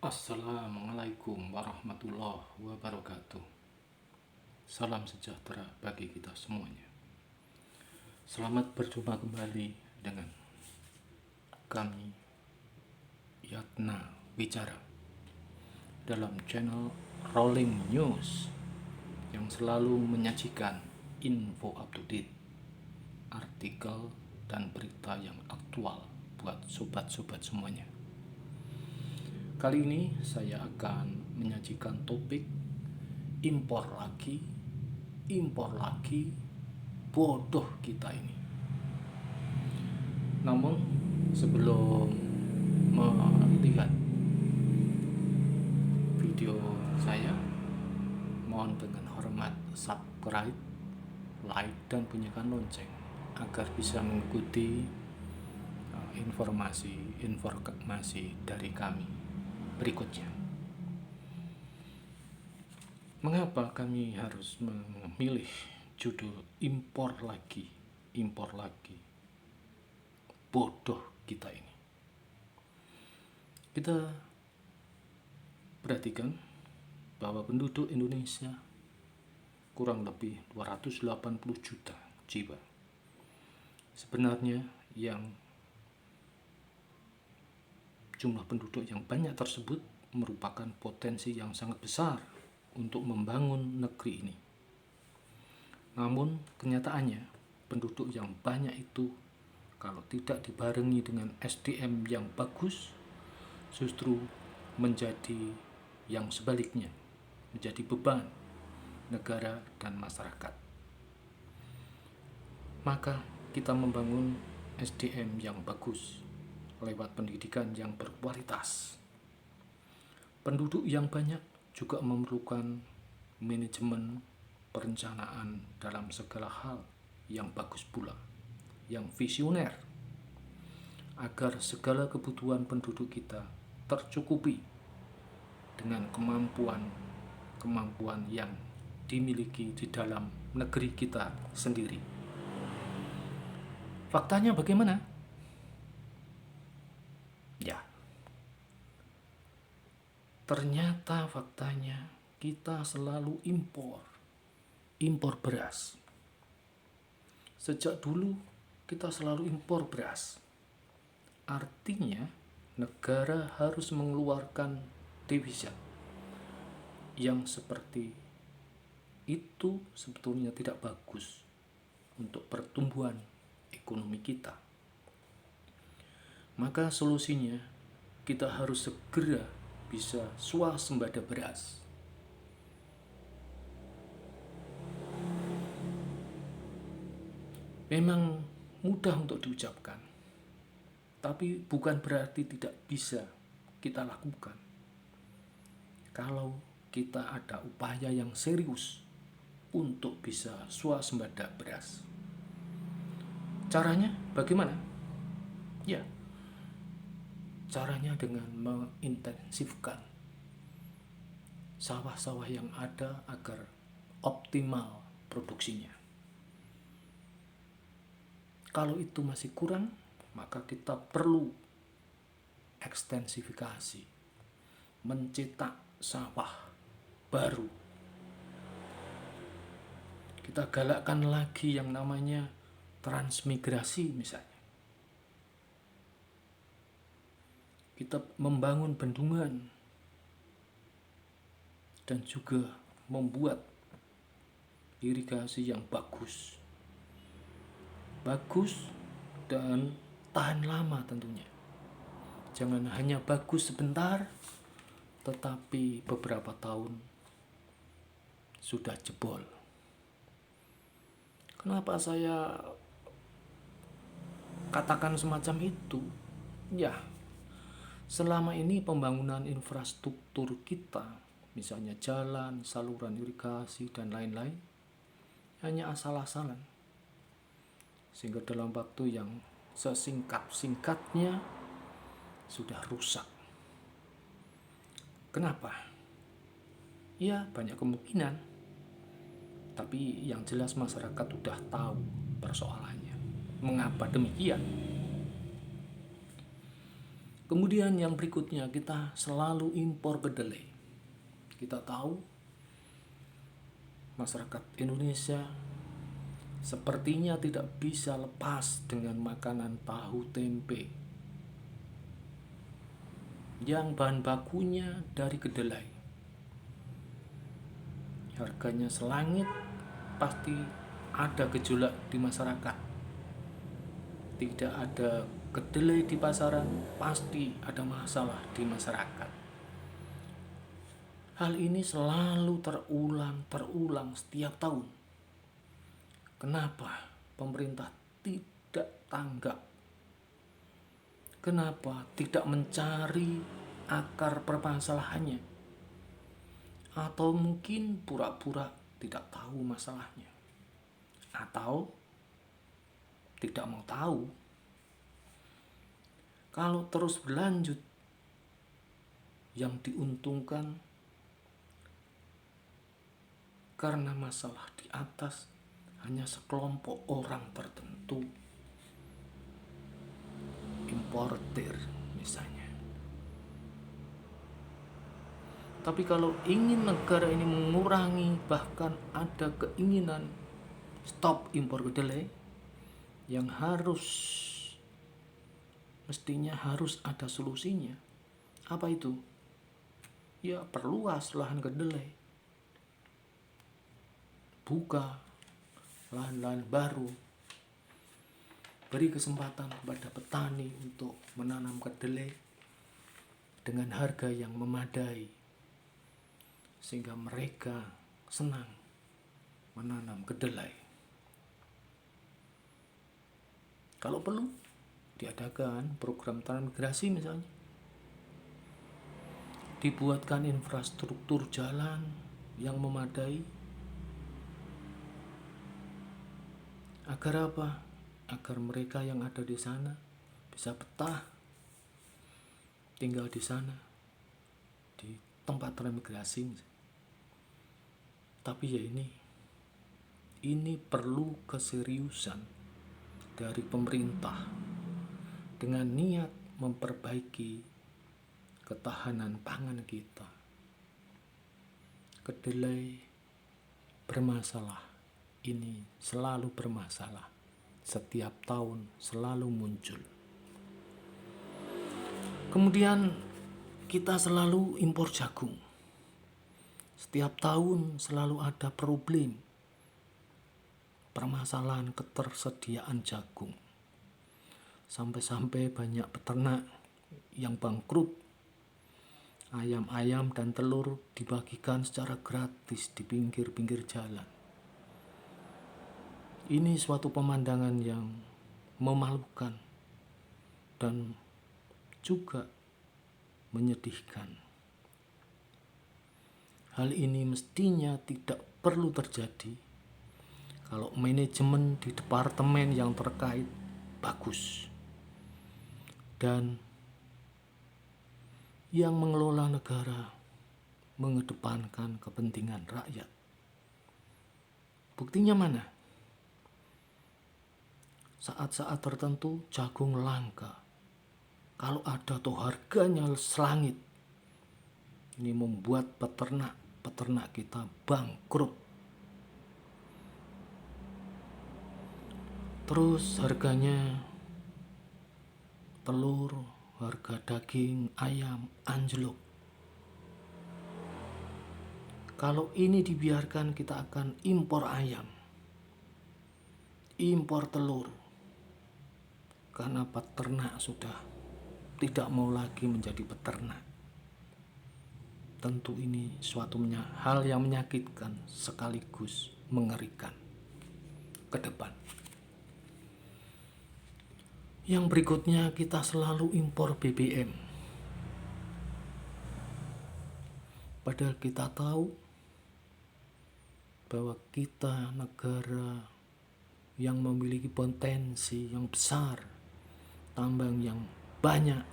Assalamualaikum warahmatullahi wabarakatuh. Salam sejahtera bagi kita semuanya. Selamat berjumpa kembali dengan kami Yatna Bicara dalam channel Rolling News yang selalu menyajikan info up to date, artikel dan berita yang aktual buat sobat-sobat semuanya. Kali ini saya akan menyajikan topik impor lagi, bodoh kita ini. Namun sebelum melihat video saya, mohon dengan hormat subscribe, like, dan bunyikan lonceng agar bisa mengikuti informasi dari kami berikutnya. Mengapa kami harus memilih judul impor lagi, bodoh kita ini? Kita perhatikan bahwa penduduk Indonesia kurang lebih 280 juta jiwa. Sebenarnya yang jumlah penduduk yang banyak tersebut merupakan potensi yang sangat besar untuk membangun negeri ini. Namun kenyataannya penduduk yang banyak itu kalau tidak dibarengi dengan SDM yang bagus justru menjadi yang sebaliknya, menjadi beban negara dan masyarakat. Maka kita membangun SDM yang bagus lewat pendidikan yang berkualitas. Penduduk yang banyak juga memerlukan manajemen perencanaan dalam segala hal yang bagus pula, yang visioner, agar segala kebutuhan penduduk kita tercukupi dengan kemampuan yang dimiliki di dalam negeri kita sendiri. Faktanya bagaimana? Ternyata faktanya kita selalu impor beras. Sejak dulu kita selalu impor beras. Artinya negara harus mengeluarkan devisa yang seperti itu sebetulnya tidak bagus untuk pertumbuhan ekonomi kita. Maka solusinya kita harus segera bisa swasembada beras. Memang mudah untuk diucapkan, tapi bukan berarti tidak bisa kita lakukan. Kalau kita ada upaya yang serius untuk bisa swasembada beras. Caranya bagaimana? Caranya dengan mengintensifkan sawah-sawah yang ada agar optimal produksinya. Kalau itu masih kurang, maka kita perlu ekstensifikasi, mencetak sawah baru. Kita galakkan lagi yang namanya transmigrasi misalnya. Kita membangun bendungan dan juga membuat irigasi yang bagus dan tahan lama tentunya. Jangan hanya bagus sebentar, tetapi beberapa tahun sudah jebol. Kenapa saya katakan semacam itu? Selama ini pembangunan infrastruktur kita, misalnya jalan, saluran irigasi, dan lain-lain, hanya asal-asalan. Sehingga dalam waktu yang sesingkat-singkatnya sudah rusak. Kenapa? Banyak kemungkinan. Tapi yang jelas masyarakat sudah tahu persoalannya. Mengapa demikian? Kemudian yang berikutnya, kita selalu impor kedelai. Kita tahu masyarakat Indonesia sepertinya tidak bisa lepas dengan makanan tahu tempe yang bahan bakunya dari kedelai. Harganya selangit, pasti ada gejolak di masyarakat. Tidak ada kedelai di pasaran, pasti ada masalah di masyarakat. Hal ini selalu terulang setiap tahun. Kenapa pemerintah tidak tanggap? Kenapa tidak mencari akar permasalahannya? Atau mungkin pura-pura tidak tahu masalahnya, atau tidak mau tahu. Kalau terus berlanjut, yang diuntungkan karena masalah di atas hanya sekelompok orang tertentu, importer misalnya. Tapi kalau ingin negara ini mengurangi, bahkan ada keinginan stop impor kedelai, yang mestinya harus ada solusinya. Apa itu? Ya, perluas lahan kedelai, buka lahan-lahan baru, beri kesempatan kepada petani untuk menanam kedelai dengan harga yang memadai, sehingga mereka senang menanam kedelai. Kalau perlu, diadakan program transmigrasi misalnya. Dibuatkan infrastruktur jalan yang memadai. Agar apa? Agar mereka yang ada di sana bisa betah tinggal di sana, di tempat transmigrasi. Tapi ya ini perlu keseriusan dari pemerintah dengan niat memperbaiki ketahanan pangan kita. Kedelai bermasalah, ini selalu bermasalah, setiap tahun selalu muncul. Kemudian kita selalu impor jagung. Setiap tahun selalu ada problem, permasalahan ketersediaan jagung. Sampai-sampai banyak peternak yang bangkrut. Ayam-ayam dan telur dibagikan secara gratis di pinggir-pinggir jalan. Ini suatu pemandangan yang memalukan dan juga menyedihkan. Hal ini mestinya tidak perlu terjadi kalau manajemen di departemen yang terkait bagus dan yang mengelola negara mengedepankan kepentingan rakyat. Buktinya mana? Saat-saat tertentu jagung langka. Kalau ada tuh harganya selangit. Ini membuat peternak kita bangkrut. Terus harganya telur, harga daging ayam anjlok. Kalau ini dibiarkan, kita akan impor ayam, impor telur, karena peternak sudah tidak mau lagi menjadi peternak. Tentu ini suatu hal yang menyakitkan sekaligus mengerikan ke depan. Yang berikutnya, kita selalu impor BBM. Padahal kita tahu bahwa kita negara yang memiliki potensi yang besar, tambang yang banyak.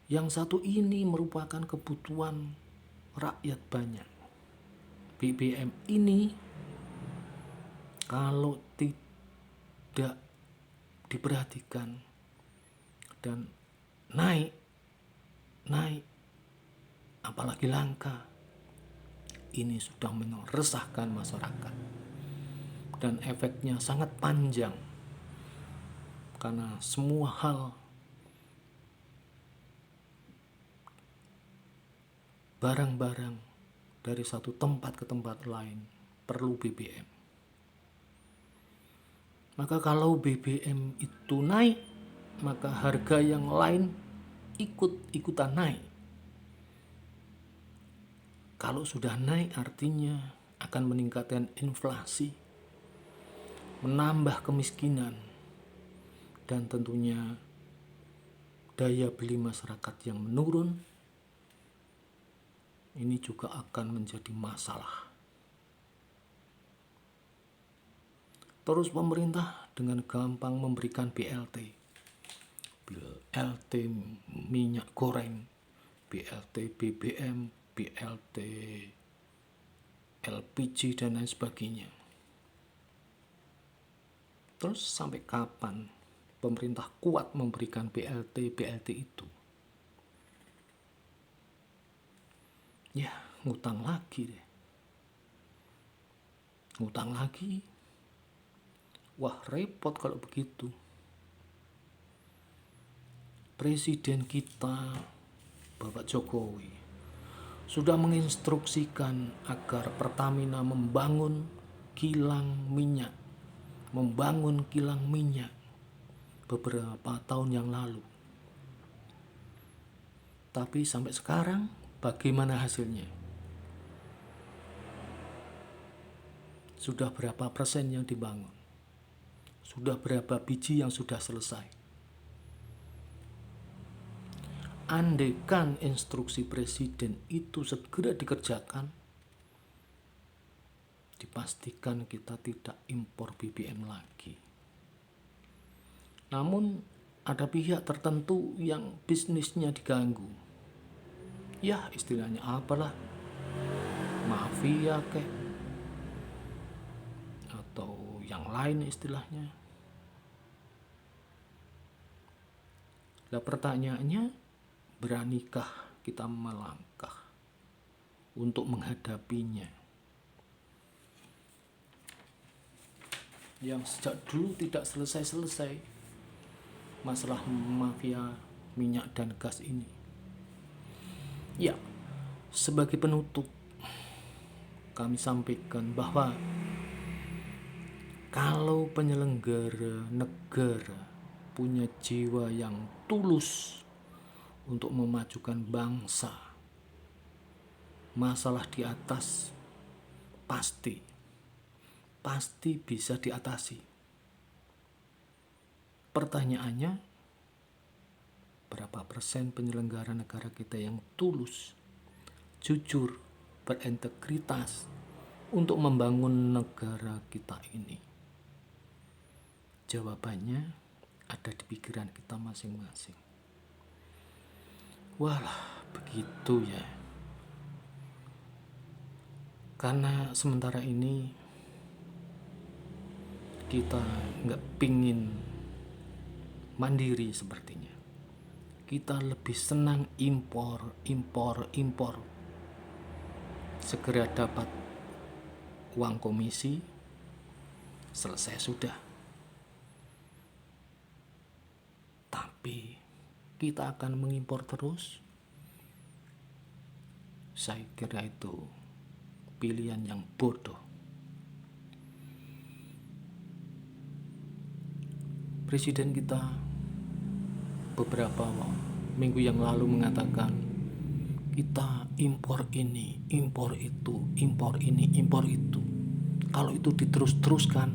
Yang satu ini merupakan kebutuhan rakyat banyak. BBM ini kalau tidak diperhatikan dan naik, apalagi langka. Ini sudah meresahkan masyarakat dan efeknya sangat panjang, karena semua hal, barang-barang dari satu tempat ke tempat lain perlu BBM. Maka kalau BBM itu naik, maka harga yang lain ikutan naik. Kalau sudah naik artinya akan meningkatkan inflasi, menambah kemiskinan, dan tentunya daya beli masyarakat yang menurun. Ini juga akan menjadi masalah. Terus pemerintah dengan gampang memberikan BLT minyak goreng, BLT BBM, BLT LPG dan lain sebagainya. Terus sampai kapan pemerintah kuat memberikan BLT itu? Ya, ngutang lagi deh. Ngutang lagi. Wah, repot kalau begitu. Presiden kita, Bapak Jokowi, sudah menginstruksikan agar Pertamina membangun kilang minyak beberapa tahun yang lalu. Tapi sampai sekarang bagaimana hasilnya? Sudah berapa persen yang dibangun? Sudah berapa biji yang sudah selesai? Andaikan instruksi presiden itu segera dikerjakan, dipastikan kita tidak impor BBM lagi. Namun ada pihak tertentu yang bisnisnya diganggu. Ya, istilahnya apalah, mafia kek, atau yang lain istilahnya. Nah, pertanyaannya, beranikah kita melangkah untuk menghadapinya? Yang sejak dulu tidak selesai-selesai masalah mafia minyak dan gas ini. Ya, sebagai penutup kami sampaikan bahwa kalau penyelenggara negara punya jiwa yang tulus untuk memajukan bangsa, masalah di atas pasti bisa diatasi. Pertanyaannya, berapa persen penyelenggara negara kita yang tulus, jujur, berintegritas untuk membangun negara kita ini? Jawabannya ada di pikiran kita masing-masing. Walah, begitu ya. Karena sementara ini kita nggak pingin mandiri sepertinya. Kita lebih senang impor. Segera dapat uang komisi, selesai sudah. Tapi kita akan mengimpor terus. Saya kira itu pilihan yang bodoh. Presiden kita beberapa minggu yang lalu mengatakan, kita impor ini, impor itu, impor ini, impor itu. Kalau itu diterus-teruskan,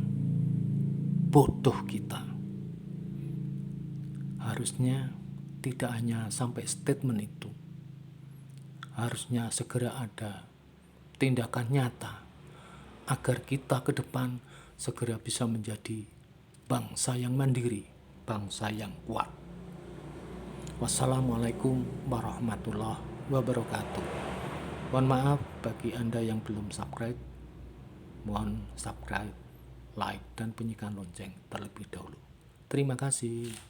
bodoh kita. Harusnya tidak hanya sampai statement itu. Harusnya segera ada tindakan nyata agar kita ke depan segera bisa menjadi bangsa yang mandiri, bangsa yang kuat. Wassalamualaikum warahmatullahi wabarakatuh. Mohon maaf bagi Anda yang belum subscribe. Mohon subscribe, like, dan bunyikan lonceng terlebih dahulu. Terima kasih.